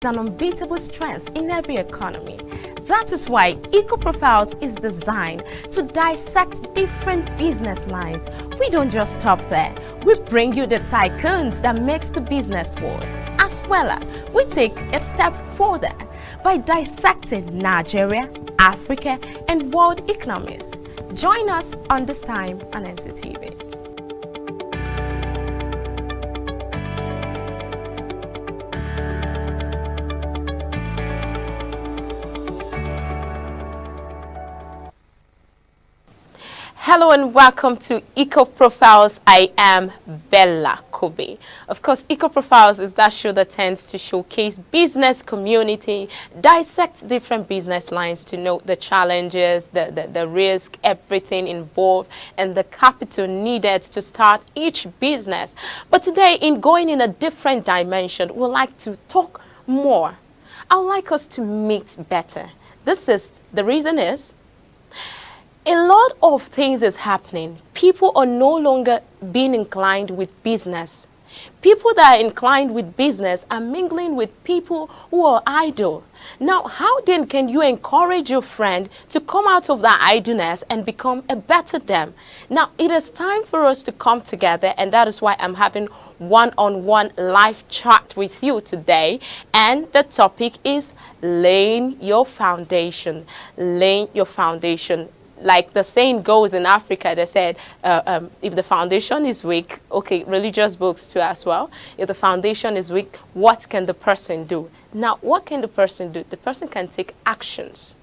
an unbeatable strength in every economy. That is why Eco Profiles is designed to dissect different business lines. We don't just stop there. We bring you the tycoons that makes the business world, as well as we take a step further by dissecting Nigeria, Africa, and world economies. Join us on This Time on NCTV. Hello and welcome to Eco Profiles. I am Bella Kobe. Of course, Eco Profiles is that show that tends to showcase business community, dissect different business lines to know the challenges, the risk, everything involved, and the capital needed to start each business. But today, in going in a different dimension, we'd like to talk more. I would like us to meet better. The reason is, a lot of things is happening. People are no longer being inclined with business. People that are inclined with business are mingling with people who are idle. Now, how then can you encourage your friend to come out of that idleness and become a better them? Now, it is time for us to come together, and that is why I'm having one-on-one live chat with you today. And the topic is laying your foundation. Laying your foundation. Like the saying goes in Africa, they said, if the foundation is weak, okay, religious books too as well. If the foundation is weak, what can the person do? Now, what can the person do? The person can take actions.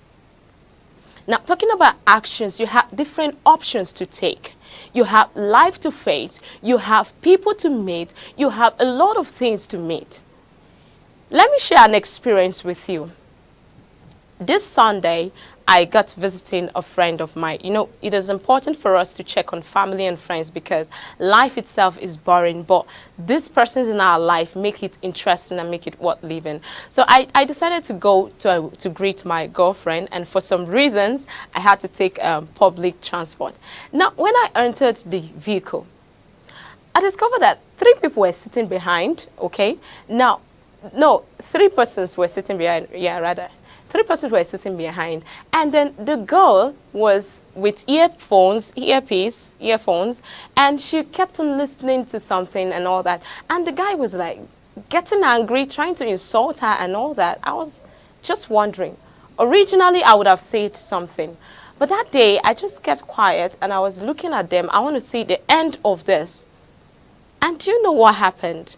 Now, talking about actions, you have different options to take. You have life to face. You have people to meet. You have a lot of things to meet. Let me share an experience with you. This Sunday, I got visiting a friend of mine. You know, it is important for us to check on family and friends because life itself is boring, but these persons in our life make it interesting and make it worth living. So I decided to go to greet my girlfriend, and for some reasons, I had to take public transport. Now, when I entered the vehicle, I discovered that 3 people were sitting behind, okay? Now, no, 3 persons were sitting behind, 3 persons were sitting behind, and then the girl was with earphones, and she kept on listening to something and all that. And the guy was like getting angry, trying to insult her and all that. I was just wondering. Originally, I would have said something, but that day I just kept quiet and I was looking at them. I want to see the end of this. And do you know what happened?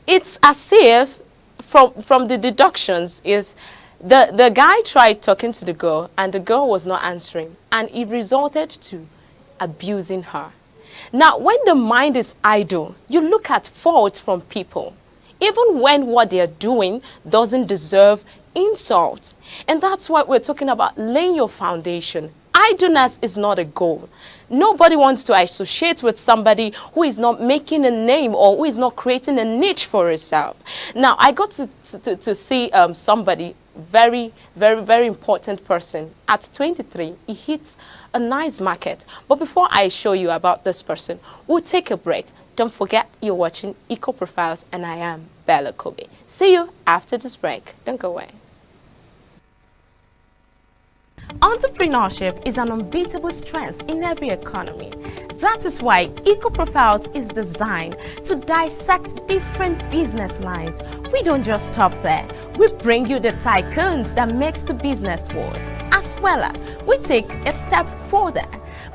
It's as if from the deductions is, the guy tried talking to the girl and the girl was not answering, and it resulted to abusing her. Now, when the mind is idle, you look at faults from people, even when what they are doing doesn't deserve insult. And that's why we're talking about laying your foundation. Idleness is not a goal. Nobody wants to associate with somebody who is not making a name or who is not creating a niche for herself. Now, I got to see somebody, very important person. At 23, he hits a nice market. But before I show you about this person, we'll take a break. Don't forget you're watching Eco Profiles, and I am Bella Kobe. See you after this break. Don't go away. Entrepreneurship is an unbeatable strength in every economy. That is why Eco Profiles is designed to dissect different business lines. We don't just stop there. We bring you the tycoons that makes the business world, as well as we take a step further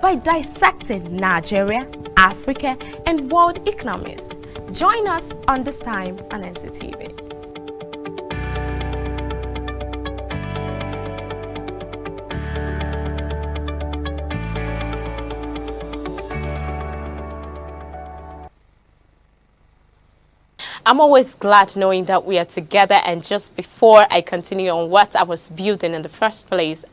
by dissecting Nigeria, Africa, and world economies. Join us on This Time on NCTV. I'm always glad knowing that we are together, and just before I continue on what I was building in the first place,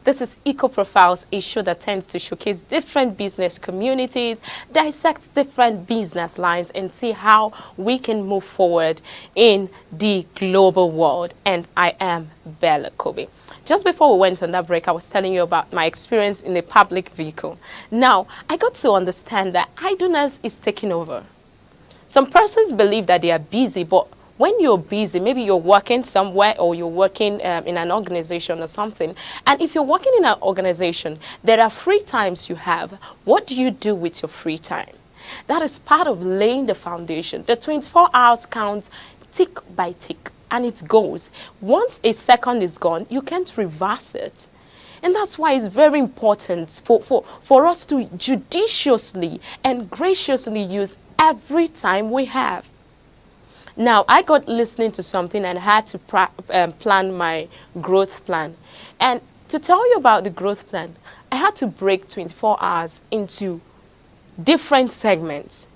this is Eco Profiles, a show that tends to showcase different business communities, dissect different business lines, and see how we can move forward in the global world. And I am Bella Kobe. Just before we went on that break, I was telling you about my experience in a public vehicle. Now, I got to understand that idleness is taking over. Some persons believe that they are busy, but when you're busy, maybe you're working somewhere or you're working in an organization or something, and if you're working in an organization, there are free times you have. What do you do with your free time? That is part of laying the foundation. The 24 hours counts tick by tick, and it goes. Once a second is gone, you can't reverse it. And that's why it's very important for us to judiciously and graciously use every time we have. Now, I got listening to something and had to plan my growth plan. And to tell you about the growth plan, I had to break 24 hours into different segments.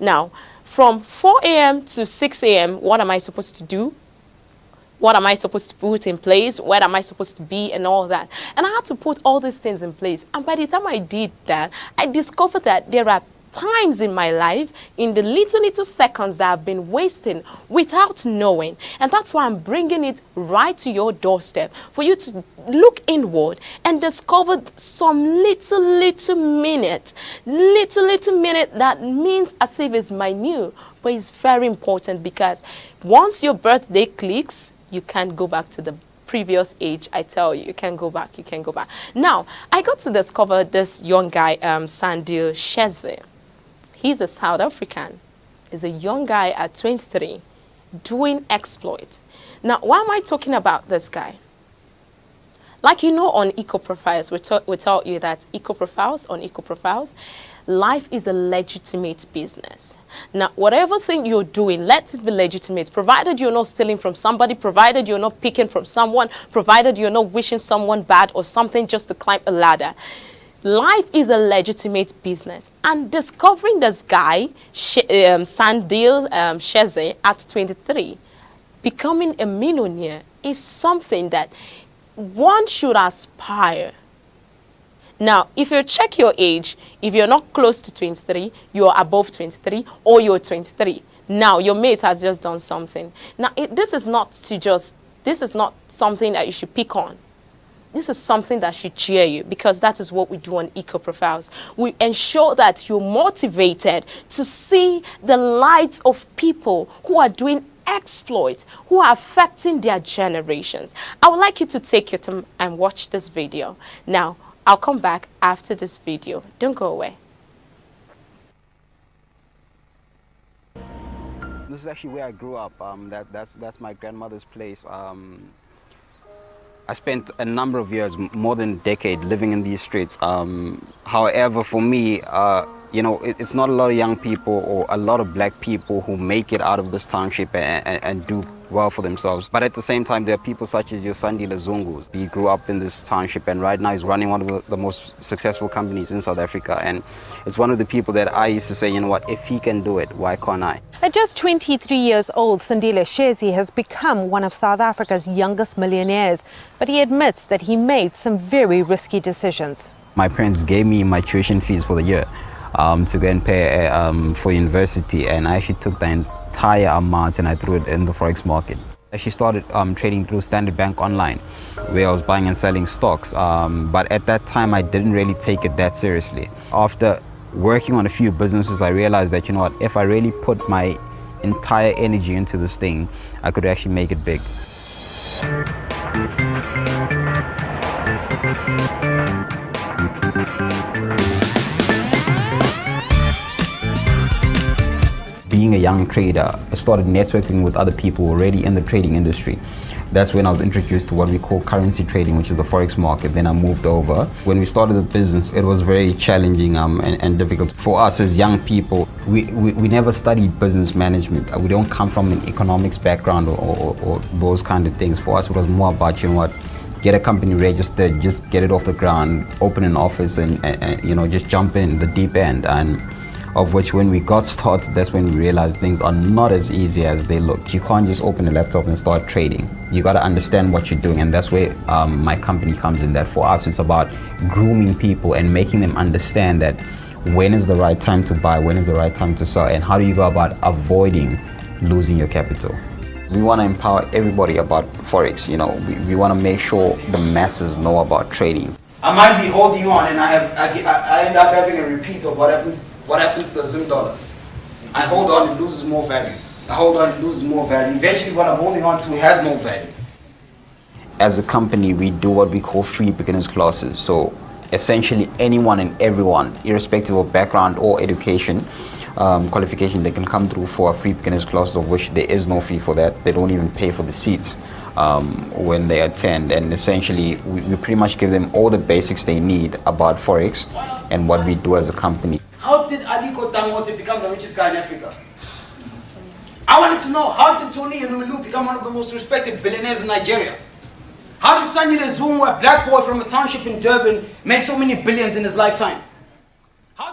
Now, from 4 a.m. to 6 a.m., what am I supposed to do? What am I supposed to put in place? Where am I supposed to be and all that? And I had to put all these things in place. And by the time I did that, I discovered that there are times in my life, in the little seconds that I've been wasting without knowing. And that's why I'm bringing it right to your doorstep for you to look inward and discover some little minute that means as if it's minute, but it's very important, because once your birthday clicks, you can't go back to the previous age. I tell you, you can go back. Now, I got to discover this young guy, Sandil Sheze. He's a South African. He's a young guy at 23 doing exploit. Now, why am I talking about this guy? Like, you know, on Eco Profiles, we taught you that Eco Profiles, life is a legitimate business. Now, whatever thing you're doing, let it be legitimate, provided you're not stealing from somebody, provided you're not picking from someone, provided you're not wishing someone bad or something just to climb a ladder. Life is a legitimate business. And discovering this guy, Sandil Sheze, at 23, becoming a millionaire is something that one should aspire. Now, if you check your age, if you're not close to 23, you're above 23, or you're 23. Now, your mate has just done something. Now, this is not something that you should pick on. This is something that should cheer you, because that is what we do on Eco Profiles. We ensure that you're motivated to see the lights of people who are doing exploits, who are affecting their generations. I would like you to take your time and watch this video. Now, I'll come back after this video. Don't go away. This is actually where I grew up. That's my grandmother's place. I spent a number of years, more than a decade, living in these streets. However, for me, you know, it's not a lot of young people or a lot of black people who make it out of this township and do well for themselves. But at the same time, there are people such as your Sandile Zungus. He grew up in this township, and right now he's running one of the most successful companies in South Africa. And it's one of the people that I used to say, you know what, if he can do it, why can't I? At just 23 years old, Sandile Sheze has become one of South Africa's youngest millionaires. But he admits that he made some very risky decisions. My parents gave me my tuition fees for the year to go and pay for university, and I actually took the entire amount and I threw it in the forex market. I actually started trading through Standard Bank online, where I was buying and selling stocks, but at that time I didn't really take it that seriously. After working on a few businesses, I realized that, you know what, if I really put my entire energy into this thing, I could actually make it big. Being a young trader, I started networking with other people already in the trading industry. That's when I was introduced to what we call currency trading, which is the forex market. Then I moved over. When we started the business, it was very challenging and difficult. For us as young people, we never studied business management. We don't come from an economics background or those kind of things. For us, it was more about, you know what, get a company registered, just get it off the ground, open an office, and you know, just jump in the deep end. And of which, when we got started, that's when we realized things are not as easy as they look. You can't just open a laptop and start trading. You got to understand what you're doing, and that's where my company comes in. That for us, it's about grooming people and making them understand that when is the right time to buy, when is the right time to sell, and how do you go about avoiding losing your capital. We want to empower everybody about forex. You know, we want to make sure the masses know about trading. I might be holding on, and I end up having a repeat of what happened to the Zim dollar. I hold on, it loses more value. I hold on, it loses more value. Eventually what I'm holding on to has more value. As a company, we do what we call free beginners classes. So essentially anyone and everyone, irrespective of background or education, qualification, they can come through for a free beginners class, of which there is no fee for that. They don't even pay for the seats when they attend. And essentially we pretty much give them all the basics they need about Forex and what we do as a company. How did Aliko Dangote become the richest guy in Africa? I wanted to know, how did Tony Elulu become one of the most respected billionaires in Nigeria? How did Sandile Zungu, a black boy from a township in Durban, make so many billions in his lifetime?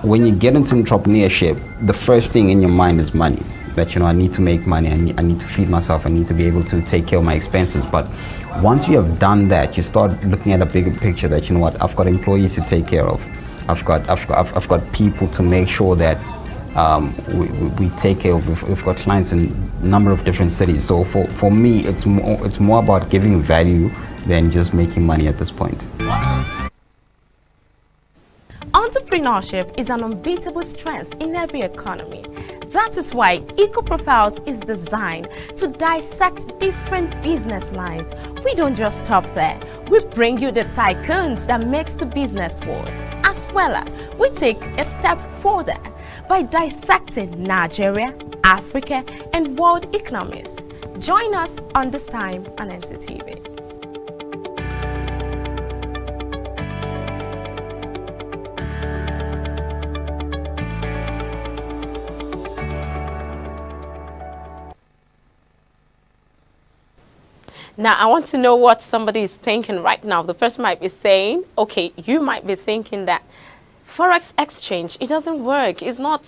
When you get into entrepreneurship, the first thing in your mind is money. That, I need to make money, I need to feed myself, I need to be able to take care of my expenses. But once you have done that, you start looking at a bigger picture that, I've got employees to take care of. I've got people to make sure that we take care of. We've got clients in a number of different cities. So for me, it's more about giving value than just making money at this point. Entrepreneurship is an unbeatable strength in every economy. That is why Eco Profiles is designed to dissect different business lines. We don't just stop there. We bring you the tycoons that makes the business world, as well as we take a step further by dissecting Nigeria, Africa, and world economies. Join us on This Time on NCTV. Now, I want to know what somebody is thinking right now. The person might be saying, okay, you might be thinking that Forex exchange, it doesn't work. It's not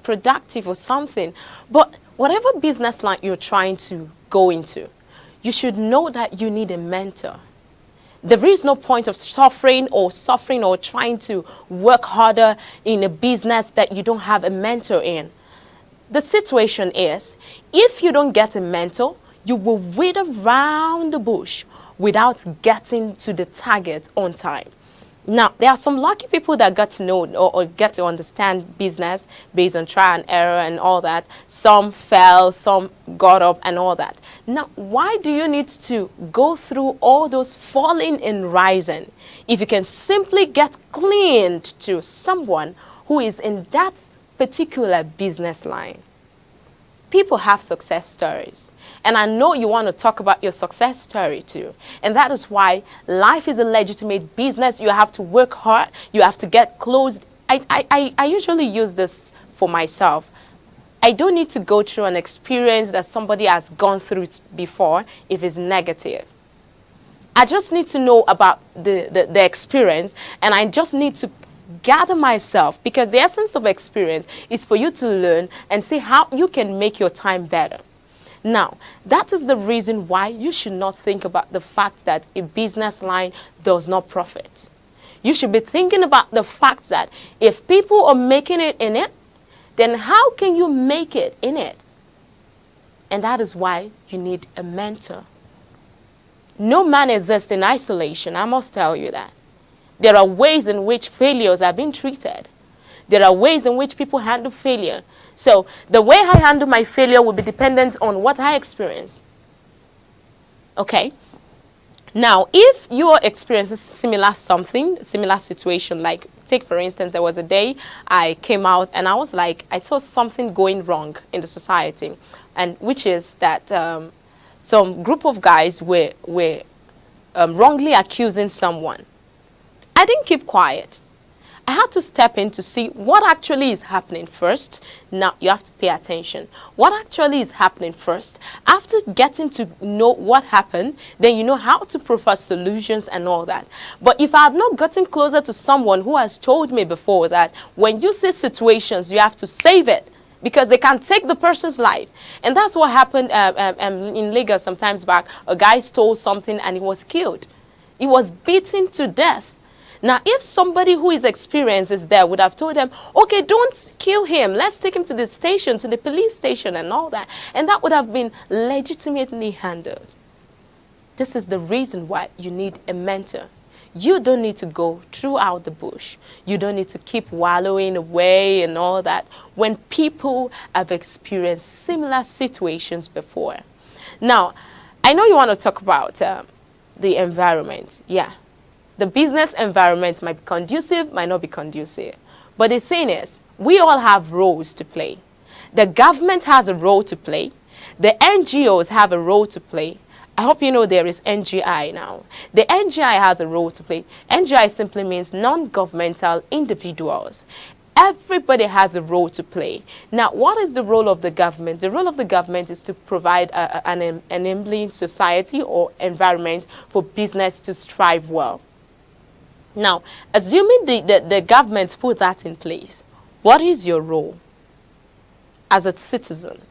productive or something. But whatever business line you're trying to go into, you should know that you need a mentor. There is no point of suffering or trying to work harder in a business that you don't have a mentor in. The situation is, if you don't get a mentor, you will wait around the bush without getting to the target on time. Now, there are some lucky people that got to know or get to understand business based on trial and error and all that. Some fell, some got up and all that. Now, why do you need to go through all those falling and rising if you can simply get cleaned to someone who is in that particular business line? People have success stories. And I know you want to talk about your success story too. And that is why life is a legitimate business. You have to work hard. You have to get close. I usually use this for myself. I don't need to go through an experience that somebody has gone through before if it's negative. I just need to know about the experience, and I just need to gather myself, because the essence of experience is for you to learn and see how you can make your time better. Now, that is the reason why you should not think about the fact that a business line does not profit. You should be thinking about the fact that if people are making it in it, then how can you make it in it? And that is why you need a mentor. No man exists in isolation, I must tell you that. There are ways in which failures are being treated. There are ways in which people handle failure. So the way I handle my failure will be dependent on what I experience. Okay? Now, if you are experiencing similar situation, like take for instance, there was a day I came out and I was like, I saw something going wrong in the society, and which is that some group of guys were wrongly accusing someone. I didn't keep quiet. I had to step in to see what actually is happening first. Now, you have to pay attention. What actually is happening first? After getting to know what happened, then you know how to provide solutions and all that. But if I have not gotten closer to someone who has told me before that when you see situations, you have to save it, because they can take the person's life. And that's what happened in Lagos some times back. A guy stole something and he was killed. He was beaten to death. Now, if somebody who is experienced is there, would have told them, okay, don't kill him. Let's take him to the station, to the police station and all that. And that would have been legitimately handled. This is the reason why you need a mentor. You don't need to go throughout the bush. You don't need to keep wallowing away and all that when people have experienced similar situations before. Now, I know you want to talk about the environment. Yeah, the business environment might be conducive, might not be conducive. But the thing is, we all have roles to play. The government has a role to play. The NGOs have a role to play. I hope you know there is NGI now. The NGI has a role to play. NGI simply means non-governmental individuals. Everybody has a role to play. Now, what is the role of the government? The role of the government is to provide an enabling society or environment for business to strive well. Now, assuming the government put that in place, what is your role as a citizen?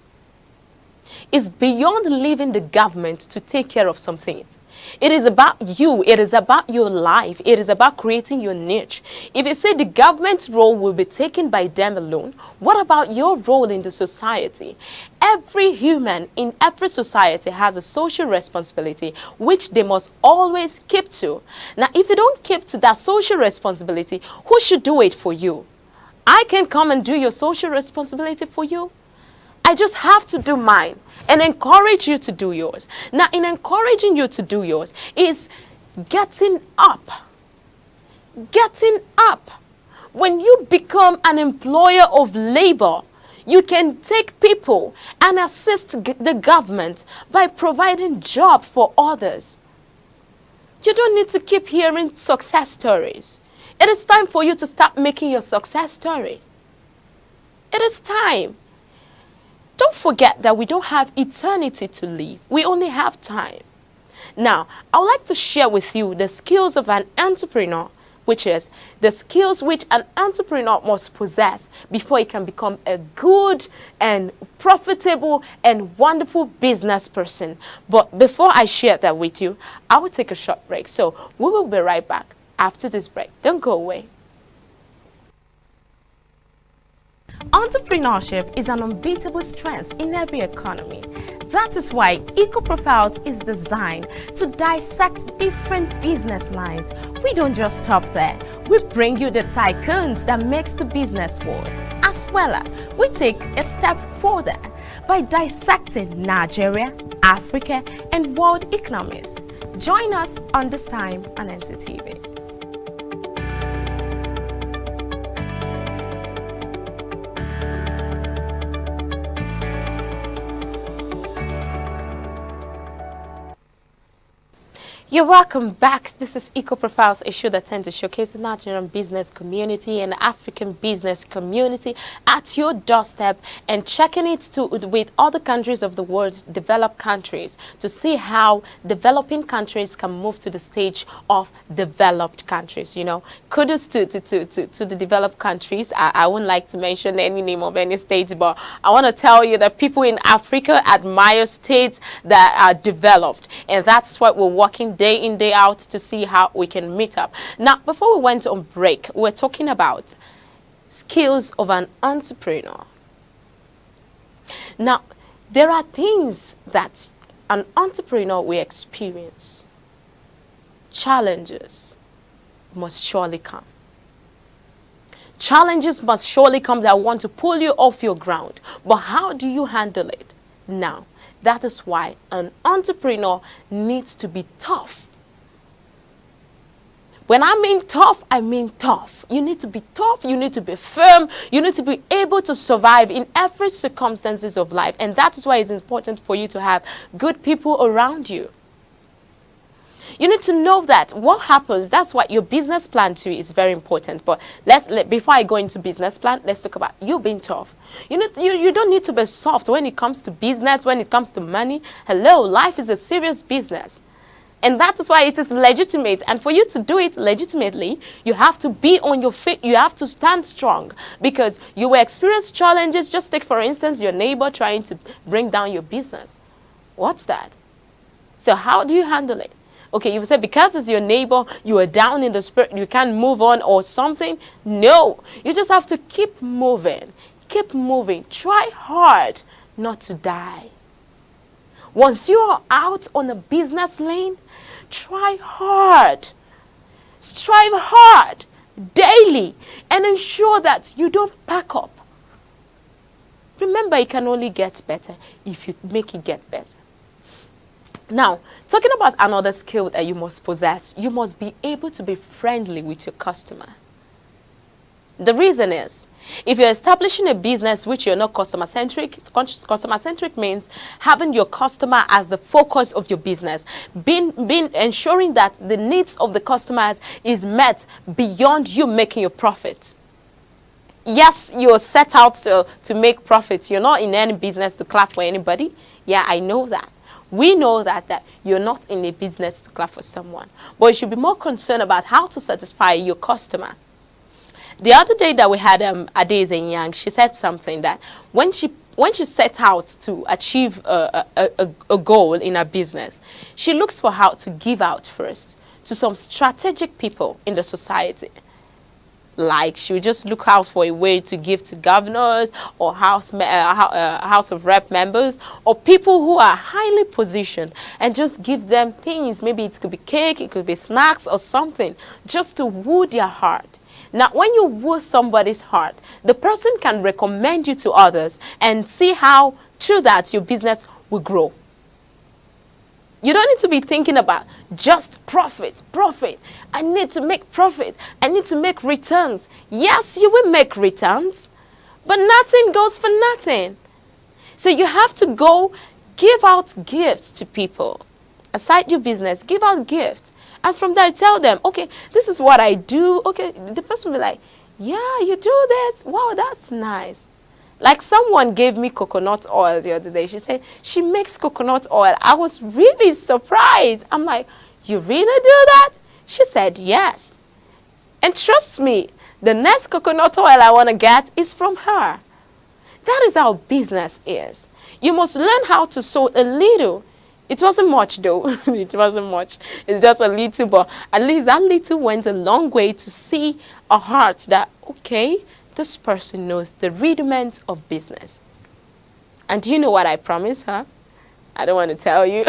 It's beyond leaving the government to take care of some things. It is about you. It is about your life. It is about creating your niche. If you say the government's role will be taken by them alone, what about your role in the society? Every human in every society has a social responsibility which they must always keep to. Now, if you don't keep to that social responsibility, who should do it for you? I can come and do your social responsibility for you. I just have to do mine and encourage you to do yours. Now, in encouraging you to do yours is getting up. Getting up. When you become an employer of labor, you can take people and assist the government by providing job for others. You don't need to keep hearing success stories. It is time for you to start making your success story. It is time. Don't forget that we don't have eternity to live. We only have time. Now, I would like to share with you the skills of an entrepreneur, which is the skills which an entrepreneur must possess before he can become a good and profitable and wonderful business person. But before I share that with you, I will take a short break. So we will be right back after this break. Don't go away. Entrepreneurship is an unbeatable strength in every economy. That is why Eco Profiles is designed to dissect different business lines. We don't just stop there. We bring you the tycoons that makes the business world, as well as we take a step further by dissecting Nigeria, Africa, and world economies. Join us on This Time on NCTV. You're welcome back. This is Eco Profiles, a show that tends to showcase the Nigerian business community and African business community at your doorstep and checking it with other countries of the world, developed countries, to see how developing countries can move to the stage of developed countries. You know, kudos to the developed countries. I wouldn't like to mention any name of any states, but I want to tell you that people in Africa admire states that are developed, and that's what we're working day in, day out to see how we can meet up. Now, before we went on break, we're talking about skills of an entrepreneur. Now, there are things that an entrepreneur will experience. Challenges must surely come. Challenges must surely come that want to pull you off your ground. But how do you handle it? Now, that is why an entrepreneur needs to be tough. When I mean tough, I mean tough. You need to be tough, you need to be firm, you need to be able to survive in every circumstances of life. And that is why it's important for you to have good people around you. You need to know that what happens, that's what your business plan too is very important. But before I go into business plan, let's talk about you being tough. You don't need to be soft when it comes to business, when it comes to money. Hello, life is a serious business. And that is why it is legitimate. And for you to do it legitimately, you have to be on your feet. You have to stand strong because you will experience challenges. Just take, for instance, your neighbor trying to bring down your business. What's that? So how do you handle it? Okay, you say because it's your neighbor, you are down in the spirit, you can't move on or something. No, you just have to keep moving. Keep moving. Try hard not to die. Once you are out on a business lane, try hard. strive hard daily and ensure that you don't pack up. Remember, it can only get better if you make it get better. Now, talking about another skill that you must possess, you must be able to be friendly with your customer. The reason is, if you're establishing a business which you're not customer-centric, customer-centric means having your customer as the focus of your business, ensuring that the needs of the customers is met beyond you making your profit. Yes, you're set out to make profit. You're not in any business to clap for anybody. Yeah, I know that. We know that you're not in a business to clap for someone. But you should be more concerned about how to satisfy your customer. The other day that we had Adeze Yang, she said something that when she set out to achieve a goal in her business, she looks for how to give out first to some strategic people in the society. Like she would just look out for a way to give to governors or House of Rep members or people who are highly positioned and just give them things. Maybe it could be cake, it could be snacks or something just to woo their heart. Now, when you woo somebody's heart, the person can recommend you to others and see how through that your business will grow. You don't need to be thinking about just profit. I need to make profit. I need to make returns. Yes, you will make returns, but nothing goes for nothing. So you have to go give out gifts to people. Aside your business, give out gifts. And from there, tell them, okay, this is what I do. Okay, the person will be like, yeah, you do this. Wow, that's nice. Like someone gave me coconut oil the other day. She said she makes coconut oil. I was really surprised. I'm like, you really do that? She said, yes. And trust me, the next coconut oil I want to get is from her. That is how business is. You must learn how to sow a little. It wasn't much though. It wasn't much. It's just a little, but at least that little went a long way to see a heart that, okay, this person knows the rudiments of business. And do you know what I promised her? I don't want to tell you.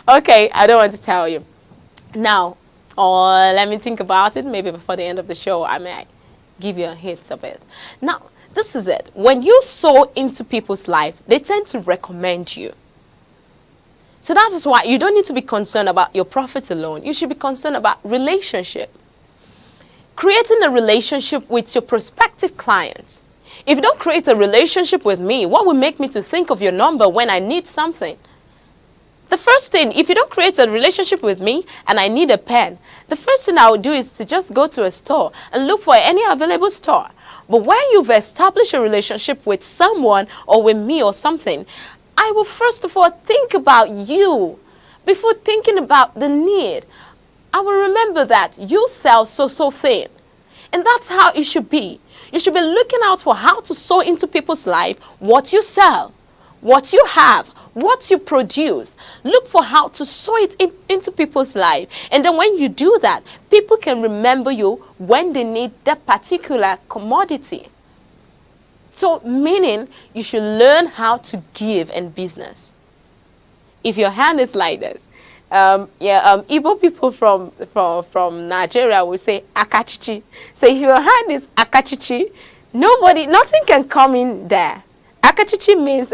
Okay, I don't want to tell you. Now, let me think about it. Maybe before the end of the show, I may give you a hint of it. Now, this is it. When you sow into people's life, they tend to recommend you. So that is why you don't need to be concerned about your profits alone. You should be concerned about relationship. Creating a relationship with your prospective clients. If you don't create a relationship with me, what will make me to think of your number when I need something? The first thing, if you don't create a relationship with me and I need a pen, the first thing I would do is to just go to a store and look for any available store. But when you've established a relationship with someone or with me or something, I will first of all think about you before thinking about the need. I will remember that you sell so thin. And that's how it should be. You should be looking out for how to sow into people's life what you sell, what you have, what you produce. Look for how to sow it into people's life. And then when you do that, people can remember you when they need that particular commodity. So meaning you should learn how to give in business. If your hand is like this, Igbo people from Nigeria will say akachichi. So if your hand is akachichi, nothing can come in there. Akachichi means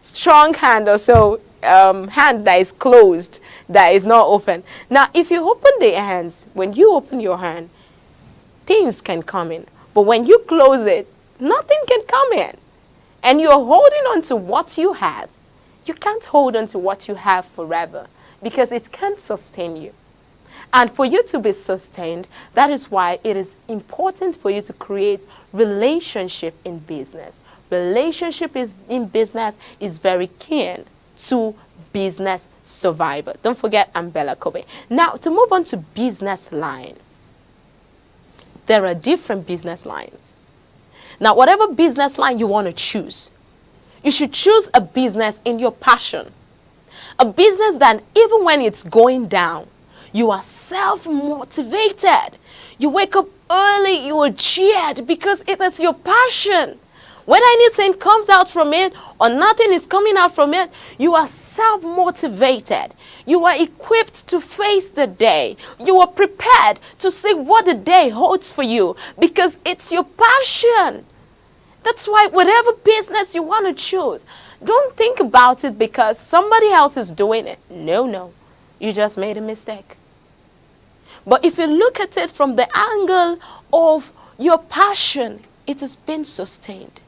strong hand, or so hand that is closed, that is not open. Now, if you open the hands, when you open your hand, things can come in. But when you close it, nothing can come in. And you're holding on to what you have. You can't hold on to what you have forever because it can't sustain you. And for you to be sustained, that is why it is important for you to create relationship in business. Relationship in business is very key to business survival. Don't forget, I'm Bella Kobe. Now, to move on to business line. There are different business lines. Now, whatever business line you want to choose, you should choose a business in your passion. A business that even when it's going down, you are self-motivated. You wake up early, you are cheered because it is your passion. Whether anything comes out from it or nothing is coming out from it, you are self-motivated. You are equipped to face the day. You are prepared to see what the day holds for you because it's your passion. That's why whatever business you want to choose, don't think about it because somebody else is doing it. No, no. You just made a mistake. But if you look at it from the angle of your passion, it has been sustained.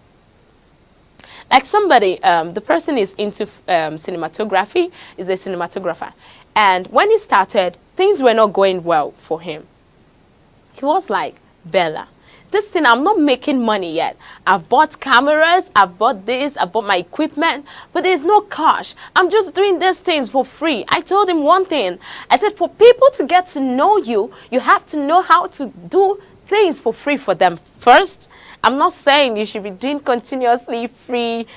Like somebody, the person is into cinematography, is a cinematographer. And when he started, things were not going well for him. He was like, Bella, this thing, I'm not making money yet. I've bought cameras, I've bought this, I bought my equipment, but there's no cash. I'm just doing these things for free. I told him one thing. I said, for people to get to know you, you have to know how to do things for free for them first. I'm not saying you should be doing continuously free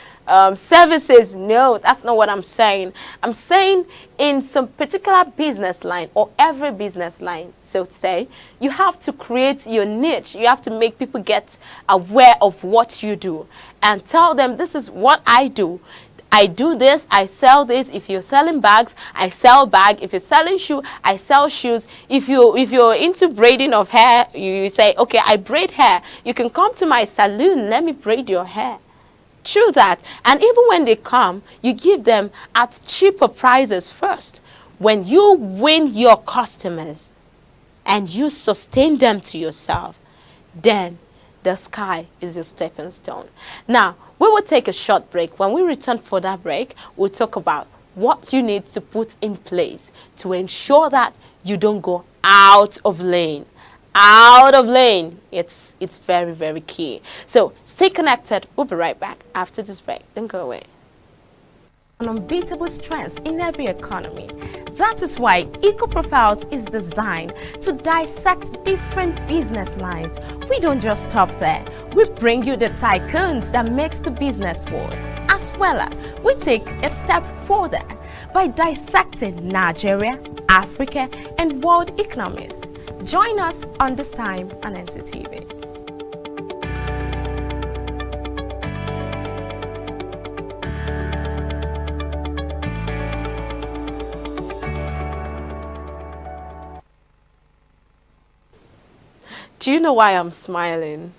services. No, that's not what I'm saying. I'm saying in some particular business line or every business line, so to say, you have to create your niche. You have to make people get aware of what you do and tell them this is what I do. I do this, I sell this. If you're selling bags, I sell bag. If you're selling shoe, I sell shoes. If you're into braiding of hair, you say, okay, I braid hair. You can come to my salon, let me braid your hair. True that. And even when they come, you give them at cheaper prices first. When you win your customers and you sustain them to yourself, then the sky is your stepping stone. Now, we will take a short break. When we return for that break, we'll talk about what you need to put in place to ensure that you don't go out of lane. Out of lane. It's very, very key. So stay connected. We'll be right back after this break. Don't go away. An unbeatable strength in every economy. That is why EcoProfiles is designed to dissect different business lines. We don't just stop there. We bring you the tycoons that makes the business world, as well as we take a step further by dissecting Nigeria, Africa, and world economies. Join us on This Time on NCTV. Do you know why I'm smiling?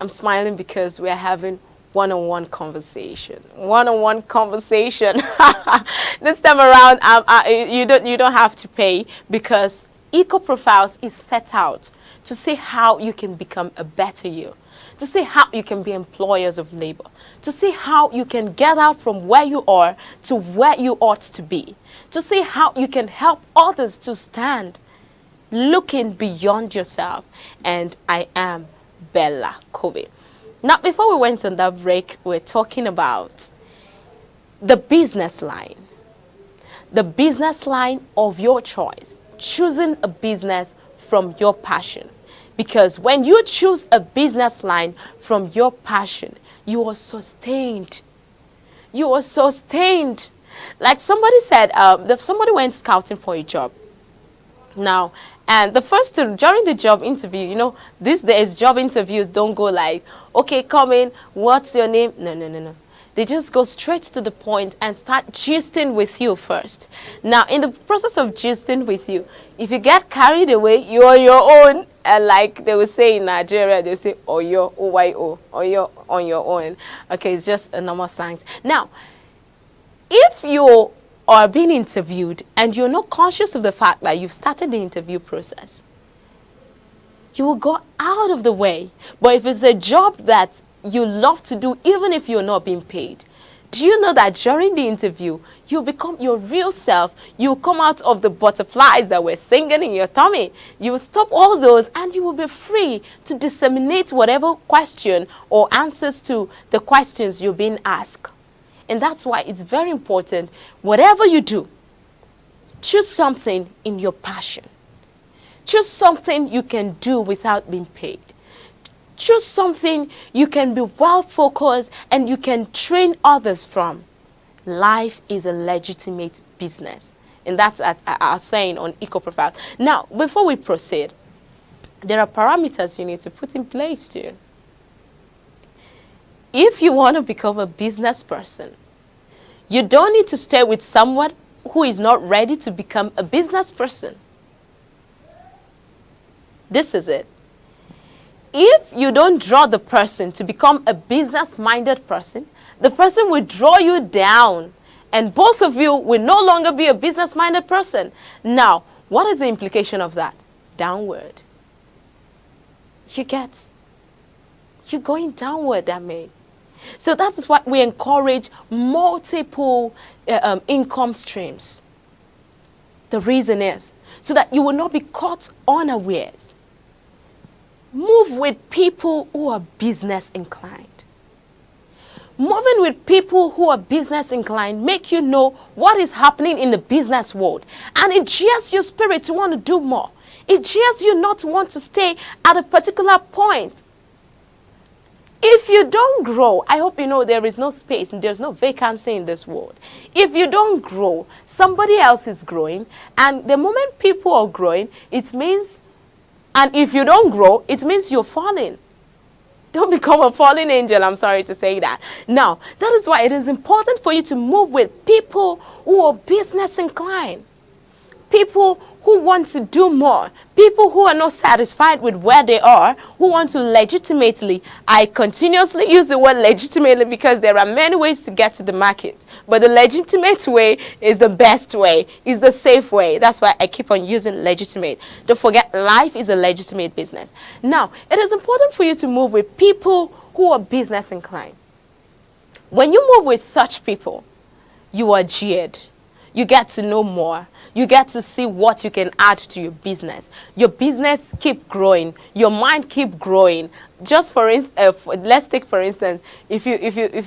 I'm smiling because we're having one-on-one conversation. One-on-one conversation. This time around, you don't have to pay because EcoProfiles is set out to see how you can become a better you, to see how you can be employers of labor, to see how you can get out from where you are to where you ought to be, to see how you can help others to stand looking beyond yourself. And I am Bella Kobe. Now, before we went on that break, we're talking about the business line of your choice, choosing a business from your passion. Because when you choose a business line from your passion, you are sustained. You are sustained. Like somebody said, somebody went scouting for a job. Now, and the first thing, during the job interview, you know, these days job interviews don't go like, okay, come in, what's your name? No. They just go straight to the point and start gisting with you first. Now, in the process of gisting with you, if you get carried away, you're on your own. And like they will say in Nigeria, they say, Oyo, O-Y-O, Oyo, on your own. Okay, it's just a normal slang. Now, if you are being interviewed and you're not conscious of the fact that you've started the interview process, you will go out of the way. But if it's a job that you love to do, even if you're not being paid, do you know that during the interview, you become your real self? You come out of the butterflies that were singing in your tummy. You will stop all those and you will be free to disseminate whatever question or answers to the questions you're being asked. And that's why it's very important, whatever you do, choose something in your passion. Choose something you can do without being paid. Choose something you can be well focused and you can train others from. Life is a legitimate business. And that's our saying on EcoProfile. Now, before we proceed, there are parameters you need to put in place too. If you want to become a business person, you don't need to stay with someone who is not ready to become a business person. This is it. If you don't draw the person to become a business-minded person, the person will draw you down, and both of you will no longer be a business-minded person. Now, what is the implication of that? Downward. You get? You're going downward, that means. So that is why we encourage multiple income streams. The reason is so that you will not be caught unawares. Move with people who are business inclined. Moving with people who are business inclined make you know what is happening in the business world. And it cheers your spirit to want to do more. It cheers you not to want to stay at a particular point. If you don't grow, I hope you know there is no space and there's no vacancy in this world. If you don't grow, somebody else is growing. And the moment people are growing, it means, and if you don't grow, it means you're falling. Don't become a fallen angel, I'm sorry to say that. Now, that is why it is important for you to move with people who are business inclined. People who want to do more. People who are not satisfied with where they are, who want to legitimately. I continuously use the word legitimately because there are many ways to get to the market. But the legitimate way is the best way, is the safe way. That's why I keep on using legitimate. Don't forget, life is a legitimate business. Now, it is important for you to move with people who are business inclined. When you move with such people, you are jeered. You get to know more. You get to see what you can add to your business. Your business keep growing. Your mind keep growing. Just for instance, let's take for instance, if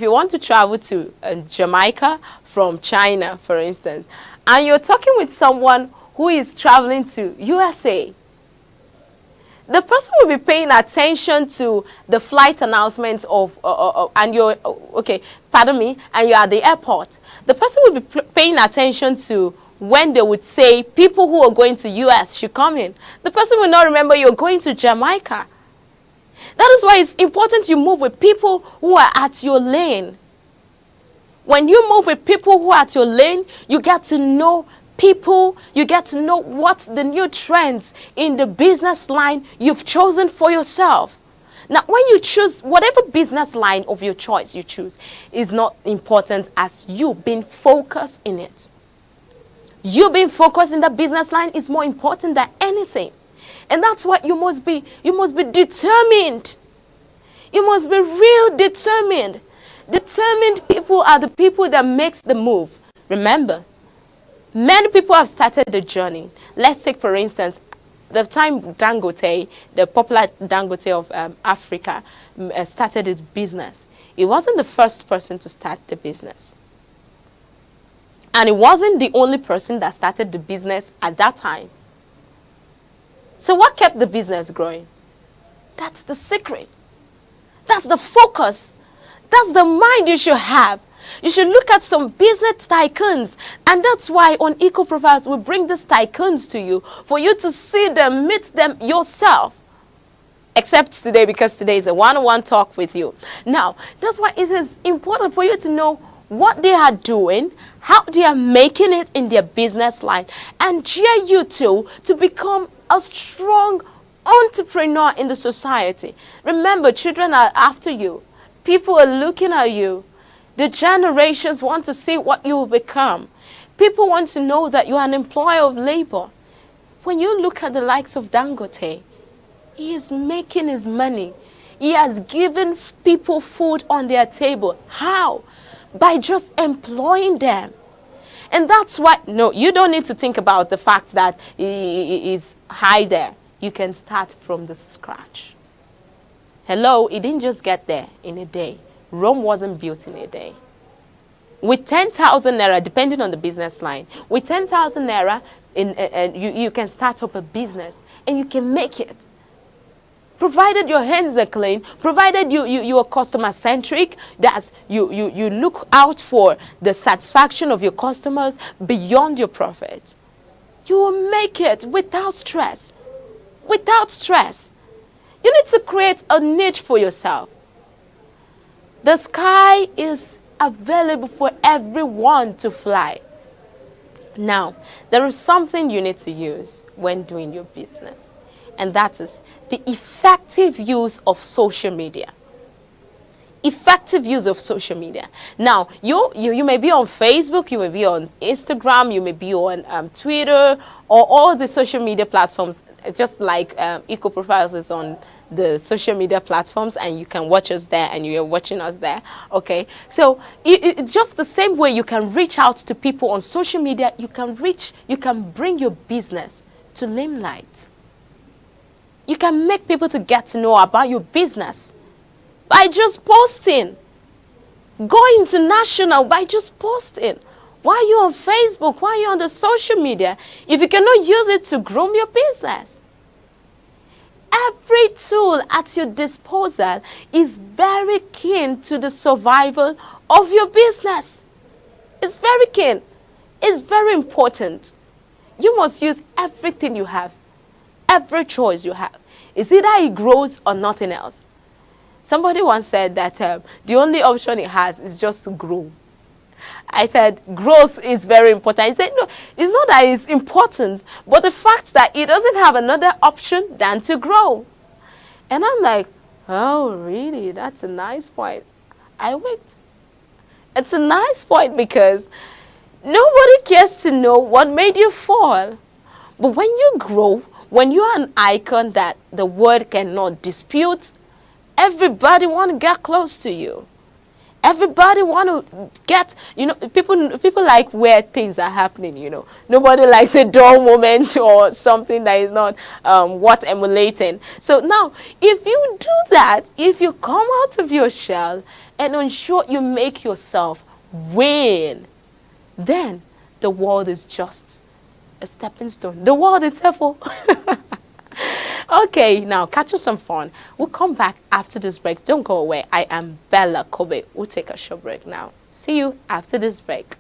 you want to travel to Jamaica from China, for instance, and you're talking with someone who is traveling to USA, the person will be paying attention to the flight announcements of, and you're, okay, pardon me, and you're at the airport. The person will be paying attention to when they would say people who are going to US should come in. The person will not remember you're going to Jamaica. That is why it's important you move with people who are at your lane. When you move with people who are at your lane, you get to know people, you get to know what's the new trends in the business line you've chosen for yourself. Now, when you choose whatever business line of your choice you choose, is not important as you being focused in it. You being focused in the business line is more important than anything. And that's what you must be. You must be determined. You must be real determined. Determined people are the people that makes the move. Remember, many people have started the journey. Let's take, for instance, the time Dangote, the popular Dangote of Africa, started his business. He wasn't the first person to start the business. And he wasn't the only person that started the business at that time. So what kept the business growing? That's the secret. That's the focus. That's the mind you should have. You should look at some business tycoons. And that's why on Eco Profiles we bring these tycoons to you for you to see them, meet them yourself. Except today, because today is a one-on-one talk with you. Now, that's why it is important for you to know what they are doing, how they are making it in their business line, and cheer you to become a strong entrepreneur in the society. Remember, children are after you. People are looking at you. The generations want to see what you will become. People want to know that you are an employer of labor. When you look at the likes of Dangote, he is making his money. He has given people food on their table. How? By just employing them. And that's why, no, you don't need to think about the fact that he is high there. You can start from the scratch. Hello, he didn't just get there in a day. Rome wasn't built in a day. With 10,000 naira, depending on the business line, with 10,000 naira, you can start up a business and you can make it. Provided your hands are clean, provided you are customer-centric, that you look out for the satisfaction of your customers beyond your profit, you will make it without stress. Without stress. You need to create a niche for yourself. The sky is available for everyone to fly. Now, there is something you need to use when doing your business, and that is the effective use of social media. Effective use of social media. Now, you may be on Facebook, you may be on Instagram, you may be on Twitter, or all the social media platforms, just like Eco Profiles is on the social media platforms, and you can watch us there, and you're watching us there. Okay, so it's just the same way you can reach out to people on social media. You can bring your business to limelight. You can make people to get to know about your business by just posting. Go international by just posting. Why are you on Facebook? Why are you on the social media if you cannot use it to groom your business? Every tool at your disposal is very keen to the survival of your business. It's very keen. It's very important. You must use everything you have. Every choice you have. It's either it grows or nothing else. Somebody once said that the only option it has is just to grow. I said, growth is very important. He said, no, it's not that it's important, but the fact that it doesn't have another option than to grow. And I'm like, oh, really? That's a nice point. I wait. It's a nice point because nobody cares to know what made you fall. But when you grow, when you are an icon that the world cannot dispute, everybody want to get close to you. Everybody want to get, people like where things are happening, Nobody likes a dull moment or something that is not worth emulating. So now, if you do that, if you come out of your shell and ensure you make yourself win, then the world is just a stepping stone. The world itself will... Okay, now catch us some fun. We'll come back after this break. Don't go away. I am Bella Kobe. We'll take a short break now. See you after this break.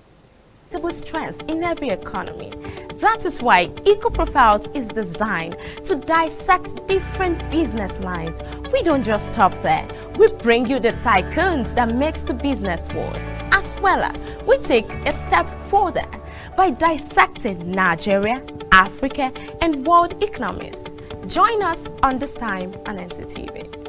Strengths in every economy. That is why Eco Profiles is designed to dissect different business lines. We don't just stop there. We bring you the tycoons that makes the business world, as well as we take a step further by dissecting Nigeria, Africa, and world economies. Join us on This Time on NCTV.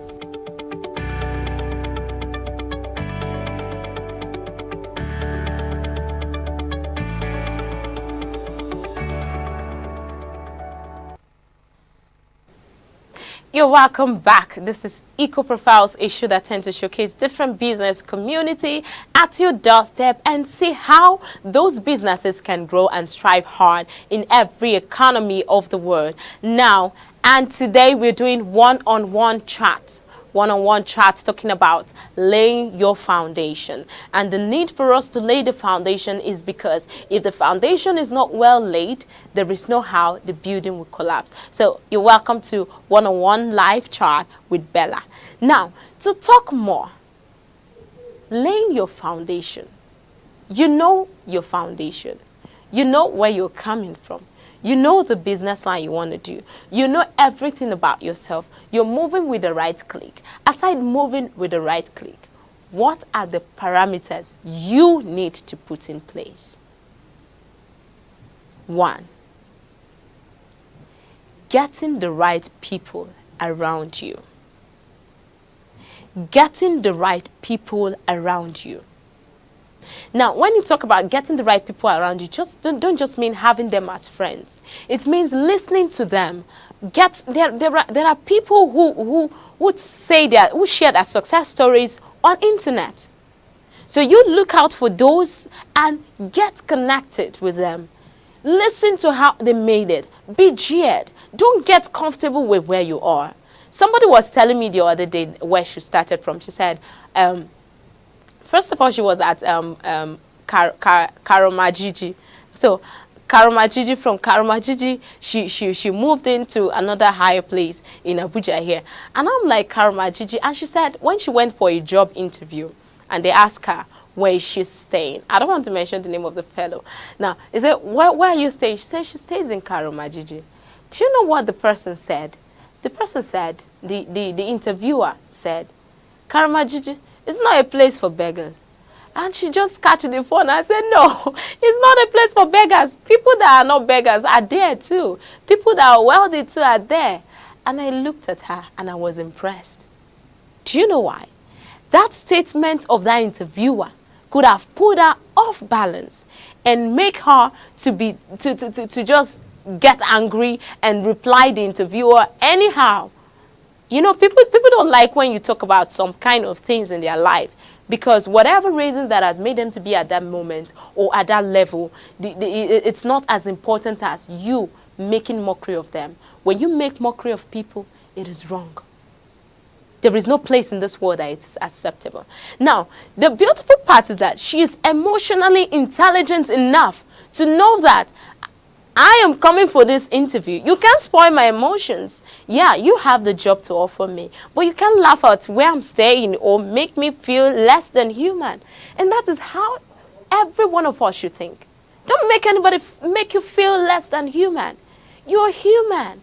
You're welcome back. This is Eco Profiles, a show that tends to showcase different business community at your doorstep and see how those businesses can grow and strive hard in every economy of the world. Now, and today we're doing one-on-one chat. One-on-one chats talking about laying your foundation. And the need for us to lay the foundation is because if the foundation is not well laid, there is no how the building will collapse. So you're welcome to one-on-one live chat with Bella. Now, to talk more, laying your foundation. You know your foundation. You know where you're coming from. You know the business line you want to do. You know everything about yourself. You're moving with the right click. Aside moving with the right click, what are the parameters you need to put in place? 1, getting the right people around you. Getting the right people around you. Now, when you talk about getting the right people around you, just don't just mean having them as friends. It means listening to them. There are people who would say that who share their success stories on internet. So you look out for those and get connected with them. Listen to how they made it. Be jeered. Don't get comfortable with where you are. Somebody was telling me the other day where she started from. She said, first of all, she was at Karomajiji. So Karomajiji, from Karomajiji, she moved into another higher place in Abuja here. And I'm like, Karomajiji. And she said when she went for a job interview and they asked her where she's staying. I don't want to mention the name of the fellow. Now, he said, where are you staying? She said she stays in Karomajiji. Do you know what the person said? The person said, the interviewer said, Karomajiji, It's not a place for beggars. And she just catch the phone and said, no, it's not a place for beggars. People that are not beggars are there too. People that are wealthy too are there. And I looked at her and I was impressed. Do you know why? That statement of that interviewer could have put her off balance and make her to just get angry and reply the interviewer anyhow. You know, people don't like when you talk about some kind of things in their life, because whatever reasons that has made them to be at that moment or at that level, it's not as important as you making mockery of them. When you make mockery of people, it is wrong. There is no place in this world that it is acceptable. Now, the beautiful part is that she is emotionally intelligent enough to know that I am coming for this interview. You can't spoil my emotions. Yeah, you have the job to offer me, but you can't laugh at where I'm staying or make me feel less than human. And that is how every one of us should think. Don't make anybody make you feel less than human. You're human.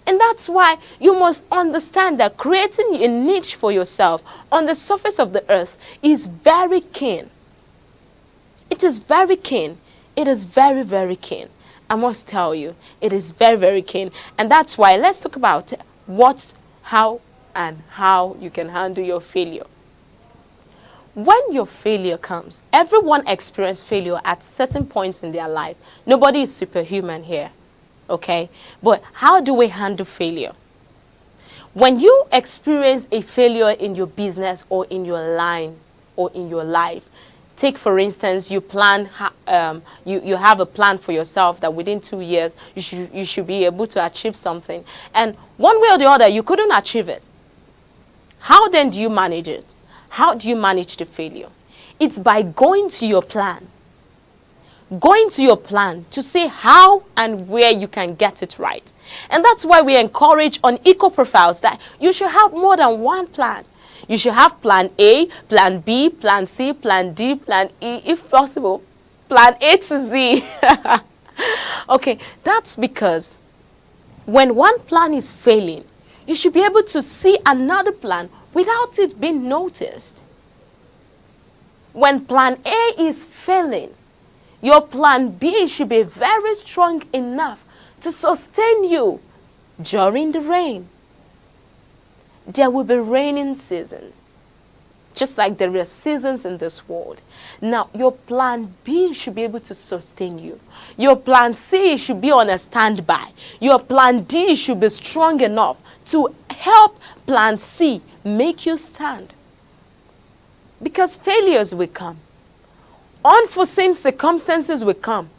And that's why you must understand that creating a niche for yourself on the surface of the earth is very keen. It is very keen. It is very, very keen. I must tell you, it is very, very keen. And that's why let's talk about what, how, and how you can handle your failure. When your failure comes, everyone experiences failure at certain points in their life. Nobody is superhuman here, okay? But how do we handle failure? When you experience a failure in your business or in your line or in your life, take for instance, you plan, you have a plan for yourself that within 2 years you should be able to achieve something, and one way or the other you couldn't achieve it. How then do you manage it? How do you manage the failure? It's by going to your plan. Going to your plan to see how and where you can get it right. And that's why we encourage on Eco Profiles that you should have more than one plan. You should have plan A, plan B, plan C, plan D, plan E, if possible, plan A to Z. Okay, that's because when one plan is failing, you should be able to see another plan without it being noticed. When plan A is failing, your plan B should be very strong enough to sustain you during the rain. There will be raining season, just like there are seasons in this world. Now, your plan B should be able to sustain you. Your plan C should be on a standby. Your plan D should be strong enough to help plan C make you stand. Because failures will come. Unforeseen circumstances will come.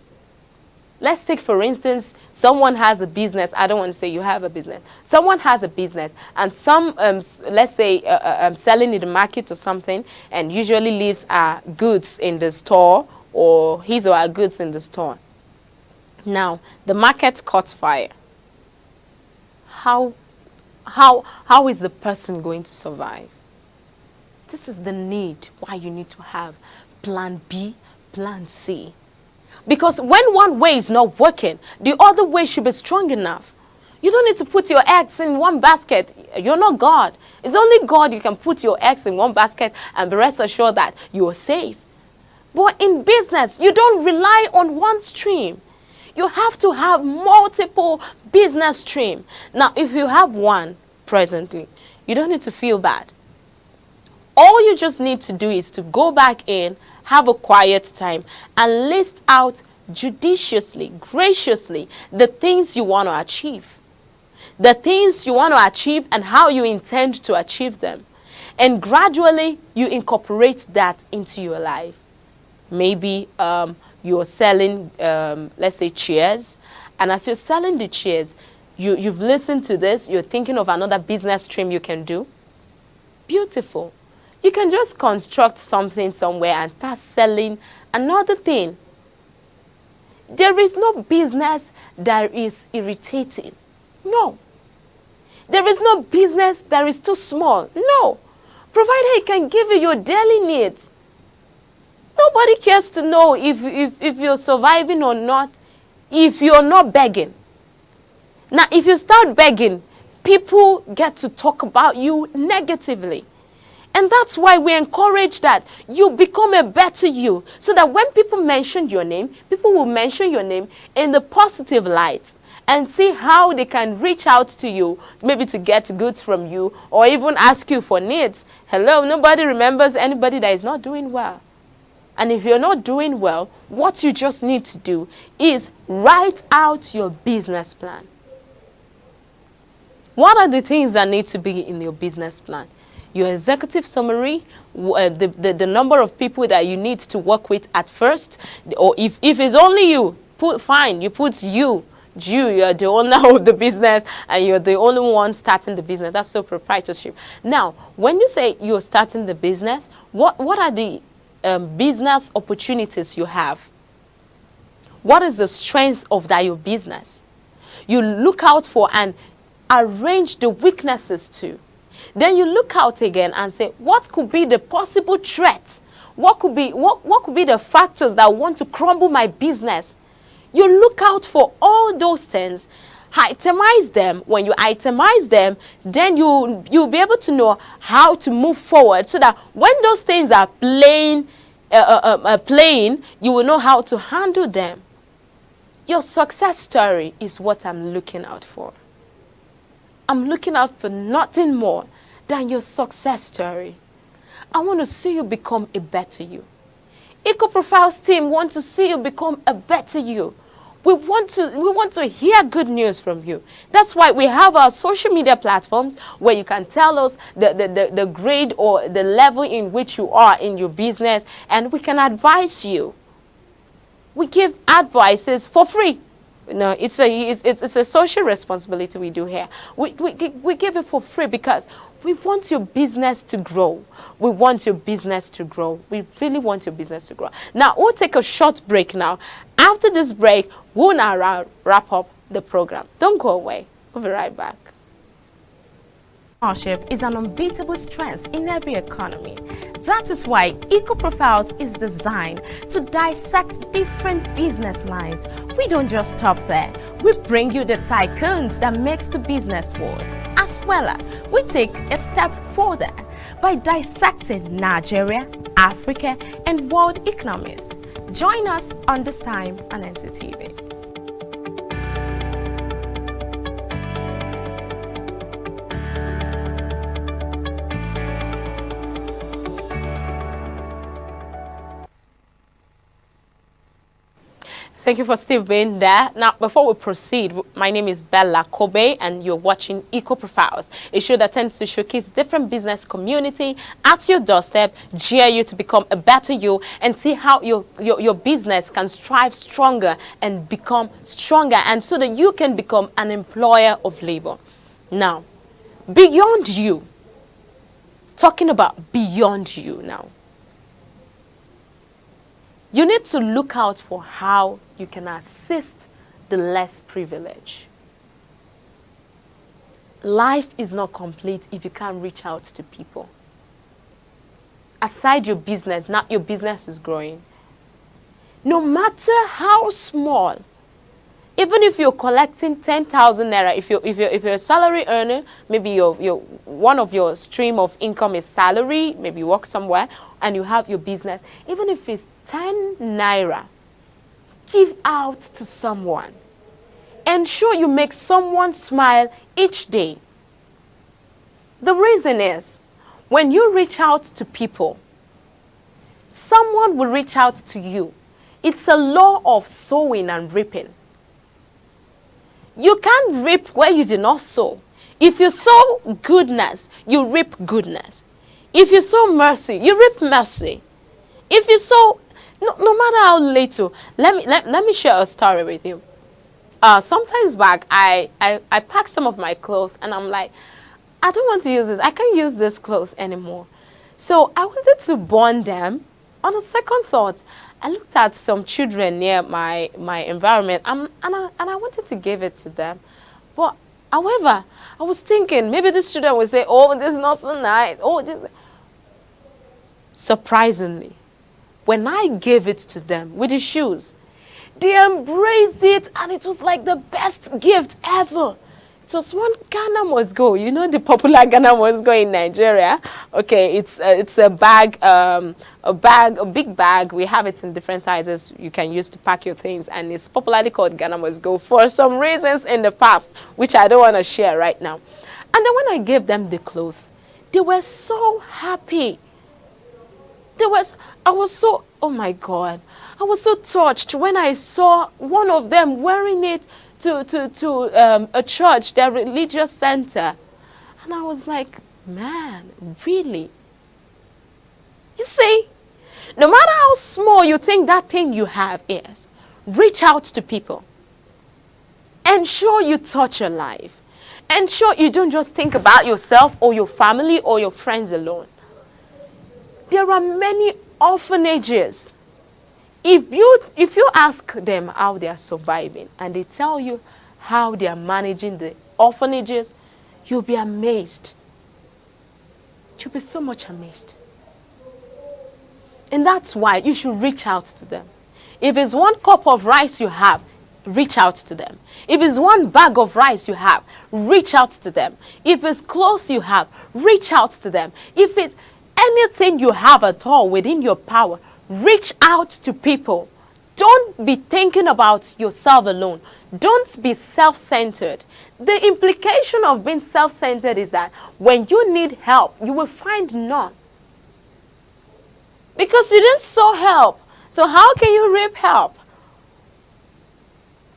Let's take, for instance, someone has a business. I don't want to say you have a business. Someone has a business, and some, let's say, selling in the market or something, and usually leaves goods in the store, or his or her goods in the store. Now, the market caught fire. How is the person going to survive? This is the need why you need to have plan B, plan C. Because when one way is not working, the other way should be strong enough. You don't need to put your eggs in one basket. You're not God. It's only God you can put your eggs in one basket and be rest assured that you're safe. But in business, you don't rely on one stream. You have to have multiple business streams. Now, if you have one presently, you don't need to feel bad. All you just need to do is to go back in, have a quiet time, and list out judiciously, graciously, the things you want to achieve. The things you want to achieve and how you intend to achieve them. And gradually, you incorporate that into your life. Maybe you're selling, let's say, chairs. And as you're selling the chairs, you've listened to this, you're thinking of another business stream you can do. Beautiful. You can just construct something somewhere and start selling another thing. There is no business that is irritating. No. There is no business that is too small. No. Provided it can give you your daily needs. Nobody cares to know if you're surviving or not, if you're not begging. Now, if you start begging, people get to talk about you negatively. And that's why we encourage that you become a better you, so that when people mention your name, people will mention your name in the positive light and see how they can reach out to you, maybe to get goods from you or even ask you for needs. Hello, nobody remembers anybody that is not doing well. And if you're not doing well, what you just need to do is write out your business plan. What are the things that need to be in your business plan? Your executive summary, the number of people that you need to work with at first, or if it's only you, you put you're the owner of the business and you're the only one starting the business. That's sole proprietorship. Now, when you say you're starting the business, what are the business opportunities you have? What is the strength of your business? You look out for and arrange the weaknesses too. Then you look out again and say, what could be the possible threats? What could be the factors that want to crumble my business? You look out for all those things, itemize them. When you itemize them, then you'll be able to know how to move forward, so that when those things are playing, you will know how to handle them. Your success story is what I'm looking out for. I'm looking out for nothing more than your success story. I want to see you become a better you. EcoProfiles team want to see you become a better you. We want to hear good news from you. That's why we have our social media platforms where you can tell us the grade or the level in which you are in your business, and we can advise you. We give advices for free. No, it's a social responsibility we do here. We give it for free because we want your business to grow. We want your business to grow. We really want your business to grow. Now, we'll take a short break now. After this break, we'll now wrap up the program. Don't go away. We'll be right back. Entrepreneurship is an unbeatable strength in every economy. That is why EcoProfiles is designed to dissect different business lines. We don't just stop there. We bring you the tycoons that makes the business world, as well as we take a step further by dissecting Nigeria, Africa, and world economies. Join us on This Time on NCTV. Thank you for still being there. Now, before we proceed, my name is Bella Kobe, and you're watching EcoProfiles, a show that tends to showcase different business community at your doorstep, cheer you to become a better you, and see how your business can strive stronger and become stronger, and so that you can become an employer of labor. Now, beyond you, talking about beyond you now, you need to look out for how you can assist the less privileged. Life is not complete if you can't reach out to people. Aside your business, now your business is growing. No matter how small, even if you're collecting 10,000 naira, if you're a salary earner, maybe one of your stream of income is salary, maybe you work somewhere and you have your business, even if it's 10 naira, give out to someone. Ensure you make someone smile each day. The reason is, when you reach out to people, someone will reach out to you. It's a law of sowing and reaping. You can't reap where you did not sow. If you sow goodness, you reap goodness. If you sow mercy, you reap mercy. If you sow, no matter how little, let me share a story with you. Sometimes back, I packed some of my clothes and I'm like, I don't want to use this. I can't use this clothes anymore. So I wanted to burn them. On the second thought, I looked at some children near my environment and I wanted to give it to them. But however, I was thinking maybe these children would say, oh, this is not so nice. Oh, this. Surprisingly, when I gave it to them with the shoes, they embraced it and it was like the best gift ever. It was one Ghana must go. You know the popular Ghana must go in Nigeria. Okay, it's a bag, a big bag. We have it in different sizes. You can use to pack your things, and it's popularly called Ghana must go for some reasons in the past, which I don't want to share right now. And then when I gave them the clothes, they were so happy. I was so, oh my God, I was so touched when I saw one of them wearing it to a church, their religious center. And I was like, man, really? You see, no matter how small you think that thing you have is, reach out to people. Ensure you touch your life. Ensure you don't just think about yourself or your family or your friends alone. There are many orphanages. If you ask them how they are surviving and they tell you how they are managing the orphanages, you'll be amazed. You'll be so much amazed. And that's why you should reach out to them. If it's one cup of rice you have, reach out to them. If it's one bag of rice you have, reach out to them. If it's clothes you have, reach out to them. If it's anything you have at all within your power, reach out to people. Don't be thinking about yourself alone. Don't be self-centered. The implication of being self-centered is that when you need help, you will find none. Because you didn't sow help. So how can you reap help?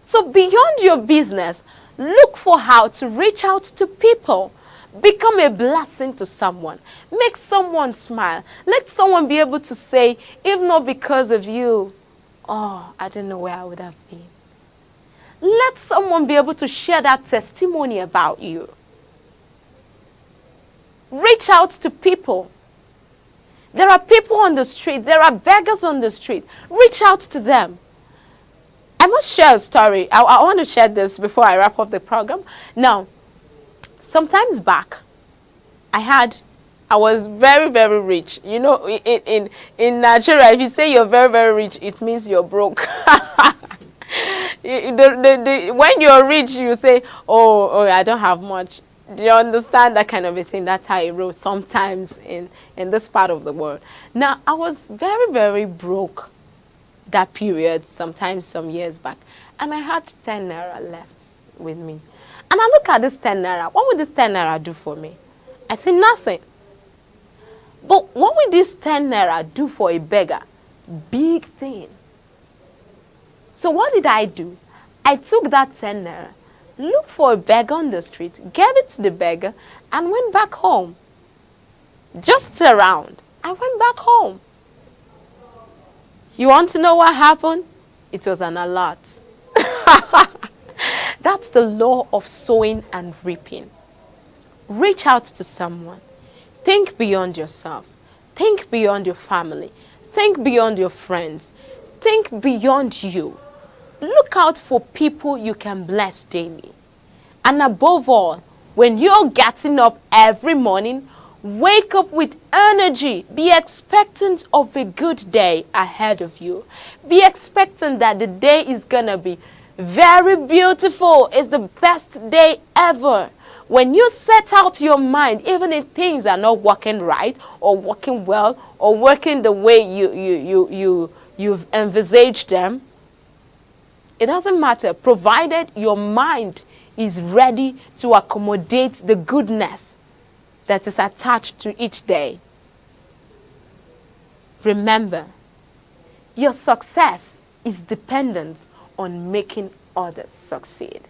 So beyond your business, look for how to reach out to people. Become a blessing to someone. Make someone smile. Let someone be able to say, if not because of you, oh, I don't know where I would have been. Let someone be able to share that testimony about you. Reach out to people. There are people on the street. There are beggars on the street. Reach out to them. I must share a story. I want to share this before I wrap up the program. Now, sometimes back, I was very, very rich. You know, in Nigeria, if you say you're very, very rich, it means you're broke. When you're rich, you say, oh, I don't have much. Do you understand that kind of a thing? That's how it rolls sometimes in this part of the world. Now, I was very, very broke that period, sometimes some years back. And I had 10 naira left with me. And I look at this 10 naira. What would this 10 naira do for me? I say nothing. But what would this 10 naira do for a beggar? Big thing. So what did I do? I took that 10 naira, looked for a beggar on the street, gave it to the beggar, and went back home. Just around. I went back home. You want to know what happened? It was an alert. That's the law of sowing and reaping. Reach out to someone. Think beyond yourself. Think beyond your family. Think beyond your friends. Think beyond you. Look out for people you can bless daily. And above all, when you're getting up every morning, wake up with energy. Be expectant of a good day ahead of you. Be expectant that the day is going to be very beautiful. It's the best day ever. When you set out your mind, even if things are not working right or working well or working the way you've envisaged them, it doesn't matter, provided your mind is ready to accommodate the goodness that is attached to each day. Remember, your success is dependent on making others succeed.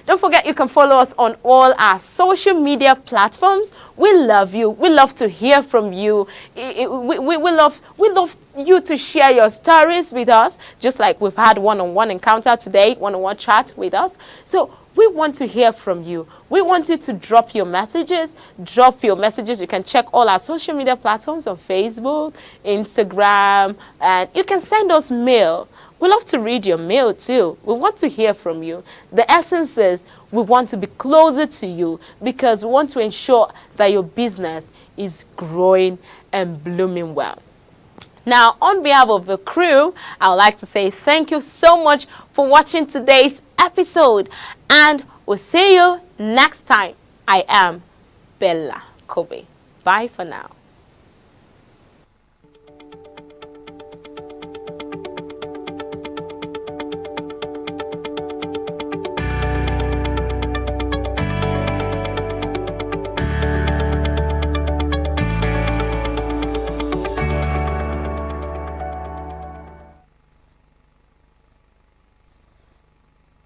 Don't forget, you can follow us on all our social media platforms. We love you. We love to hear from you. We love you to share your stories with us, just like we've had one-on-one encounter today, one-on-one chat with us. So we want to hear from you. We want you to drop your messages. You can check all our social media platforms on Facebook, Instagram, and you can send us mail. We love to read your mail too. We want to hear from you. The essence is we want to be closer to you because we want to ensure that your business is growing and blooming well. Now, on behalf of the crew, I would like to say thank you so much for watching today's episode. And We'll see you next time. I am Bella Kobe. Bye for now.